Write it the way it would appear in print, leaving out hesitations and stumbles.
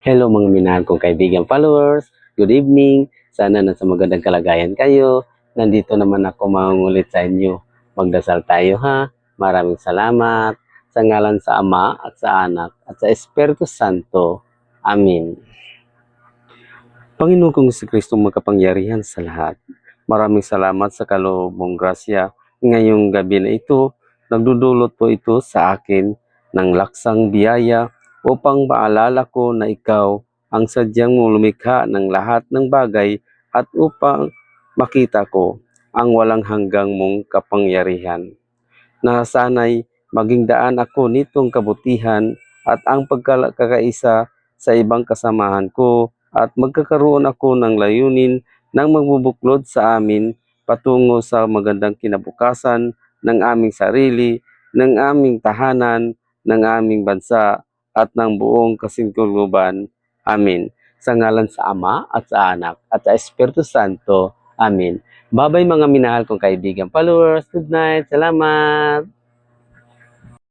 Hello mga minahal kong kaibigan followers. Good evening. Sana nasa magandang kalagayan kayo. Nandito naman ako mangungulit sa inyo. Magdasal tayo ha. Maraming salamat. Sa ngalan sa Ama at sa Anak at sa Espiritu Santo. Amen. Panginoon kong si Kristo magkapangyarihan sa lahat. Maraming salamat sa kaloob mong grasya. Ngayong gabi na ito, nagdudulot po ito sa akin ng laksang biyaya upang maalala ko na ikaw ang sadyang lumikha ng lahat ng bagay at upang makita ko ang walang hanggang mong kapangyarihan. Na sana'y maging daan ako nitong kabutihan at ang pagkakaisa sa ibang kasamahan ko at magkakaroon ako ng layunin ng magbubuklod sa amin patungo sa magandang kinabukasan ng aming sarili, ng aming tahanan, ng aming bansa at ng buong kasingkuluban. Amen. Sa ngalan sa Ama at sa Anak at sa Espiritu Santo. Amen. Babay mga minahal kong kaibigan followers. Good night. Salamat.